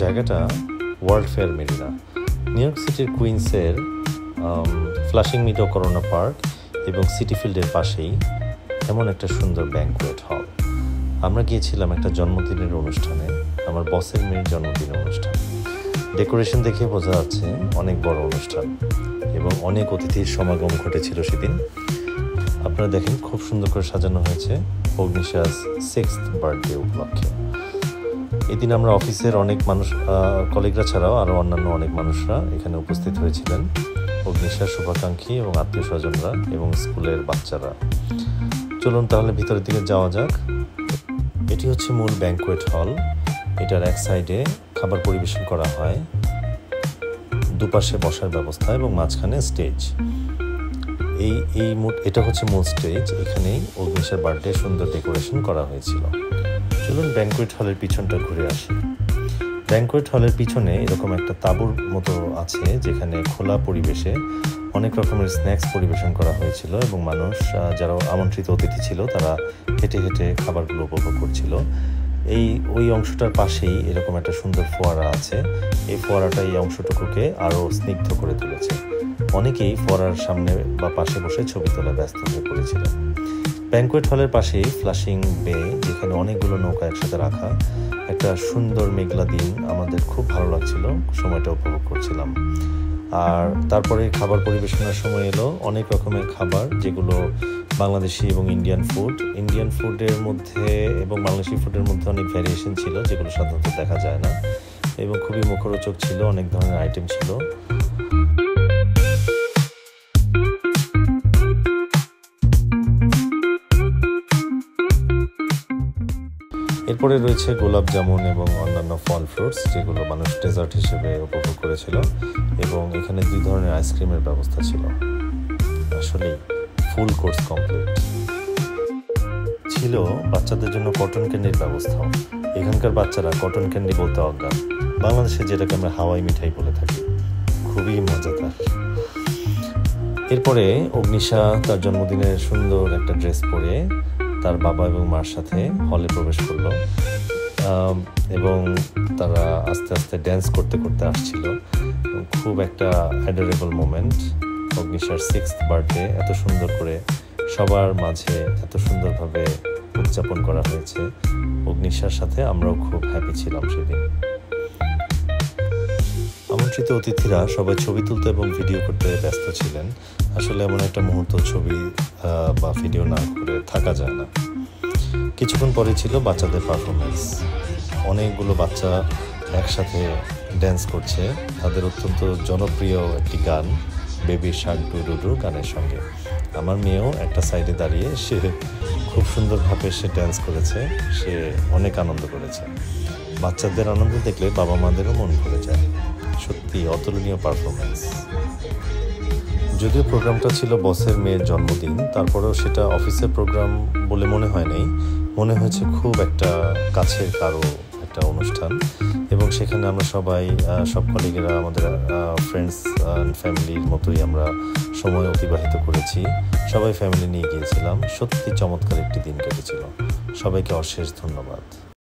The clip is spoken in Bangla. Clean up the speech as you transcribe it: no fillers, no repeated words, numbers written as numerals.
জায়গাটা world fair Marina, new York সিটির কুইন্সের ফ্লাশিং মিডো করোনা পার্ক এবং সিটি ফিল্ডের পাশেই এমন একটা সুন্দর ব্যাংকোয়েট হল। আমরা গিয়েছিলাম একটা জন্মদিনের অনুষ্ঠানে, আমার বসের মেয়ের জন্মদিনের অনুষ্ঠান। ডেকোরেশন দেখে বোঝা যাচ্ছে অনেক বড় অনুষ্ঠান এবং অনেক অতিথির সমাগম ঘটেছিল সেদিন। আপনারা দেখেন খুব সুন্দর করে সাজানো হয়েছে অগ্নিশাস 6th বার্থডে উপলক্ষে। এদিন আমরা অফিসের অনেক মানুষ, কলিগরা ছাড়াও আরও অন্যান্য অনেক মানুষরা এখানে উপস্থিত হয়েছিলেন, অগ্নিশাস শুভাকাঙ্ক্ষী এবং আত্মীয় স্বজনরা এবং স্কুলের বাচ্চারা। চলুন তাহলে ভিতরের দিকে যাওয়া যাক। এটি হচ্ছে মূল ব্যাংকোয়েট হল। এটার এক সাইডে খাবার পরিবেশন করা হয়, দুপাশে বসার ব্যবস্থা এবং মাঝখানে স্টেজ। এটা হচ্ছে মূল স্টেজ। এখানেই অগ্নিশার বার্থডে সুন্দর ডেকোরেশন করা হয়েছিল। চলুন ব্যাংকোয়েট হলের পিছনটা ঘুরে আসি। ব্যাংকোয়েট হলের পিছনে এরকম একটা তাঁবুর মতো আছে, যেখানে খোলা পরিবেশে অনেক রকমের স্ন্যাক্স পরিবেশন করা হয়েছিল এবং মানুষ যারা আমন্ত্রিত অতিথি ছিল তারা হেঁটে হেঁটে খাবারগুলো উপভোগ করছিল। ওই অংশটার পাশেই এরকম একটা সুন্দর ফোয়ারা আছে। এই ফোয়ারাটা এই অংশটুকুকে আরও স্নিগ্ধ করে তুলেছে। অনেকেই ফোয়ারার সামনে বা পাশে বসে ছবি তোলা ব্যস্ত হয়ে পড়েছিল। ব্যাংকোয়েট হলের পাশেই ফ্লাশিং বে, যেখানে অনেকগুলো নৌকা একসাথে রাখা। একটা সুন্দর মেঘলা দিন, আমাদের খুব ভালো লাগছিল, সময়টা উপভোগ করছিলাম। আর তারপরে খাবার পরিবেশনের সময় এলো অনেক রকমের খাবার, যেগুলো বাংলাদেশি এবং ইন্ডিয়ান ফুডের মধ্যে এবং বাংলাদেশি ফুডের মধ্যে অনেক ভ্যারিয়েশন ছিল, যেগুলো সাধারণত দেখা যায় না এবং খুবই মুখরোচক ছিল। অনেক ধরনের আইটেম ছিল। এরপরে রয়েছে গোলাপ জামুন এবং অন্যান্য ফল ফ্রুটস, যেগুলো মানুষ ডেজার্ট হিসেবে উপভোগ করেছিল এবং এখানে 2 ধরনের আইসক্রিমের ব্যবস্থা ছিল। আসলে ফুল কোর্স কমপ্লিট ছিল। বাচ্চাদের জন্য কটন ক্যান্ডির ব্যবস্থাও। এখানকার বাচ্চারা কটন ক্যান্ডি বলতে অজ্ঞান, বাংলাদেশে যেটাকে আমরা হাওয়াই মিঠাই বলে থাকি। খুবই মজাদার। এরপরে অগ্নিশা তার জন্মদিনের সুন্দর একটা ড্রেস পরে তার বাবা এবং মার সাথে হলে প্রবেশ করলো এবং তারা আস্তে আস্তে ড্যান্স করতে করতে আসছিল। খুব একটা অ্যাডোরেবল মোমেন্ট। অগ্নিশার 6th বার্থডে এত সুন্দর করে সবার মাঝে এত সুন্দরভাবে উদযাপন করা হয়েছে। অগ্নিশার সাথে আমরাও খুব হ্যাপি ছিলাম সেদিন। আমন্ত্রিত অতিথিরা সবাই ছবি তুলতে এবং ভিডিও করতে ব্যস্ত ছিলেন। আসলে এমন একটা মুহূর্ত ছবি বা ভিডিও না করে থাকা যায় না। কিছুক্ষণ পরে ছিল বাচ্চাদের পারফরমেন্স। অনেকগুলো বাচ্চা একসাথে ড্যান্স করছে তাদের অত্যন্ত জনপ্রিয় একটি গান, বেবি শার্ক ডু গানের সঙ্গে। আমার মেয়েও একটা সাইডে দাঁড়িয়ে সে খুব সুন্দরভাবে সে ড্যান্স করেছে, সে অনেক আনন্দ করেছে। বাচ্চাদের আনন্দ দেখলে বাবা মাদেরও মন ভরে যায়। সত্যি অতুলনীয় পারফরমেন্স। যদিও প্রোগ্রামটা ছিল বসের মেয়ের জন্মদিন, তারপরেও সেটা অফিসের প্রোগ্রাম বলে মনে হয় নাই। মনে হয়েছে খুব একটা কাছের কারো একটা অনুষ্ঠান এবং সেখানে আমরা সবাই, সব কলিগেরা, আমাদের ফ্রেন্ডস অ্যান্ড ফ্যামিলির মতোই আমরা সময় অতিবাহিত করেছি। সবাই ফ্যামিলি নিয়ে গিয়েছিলাম। সত্যি চমৎকার একটি দিন কেটেছিল। সবাইকে অশেষ ধন্যবাদ।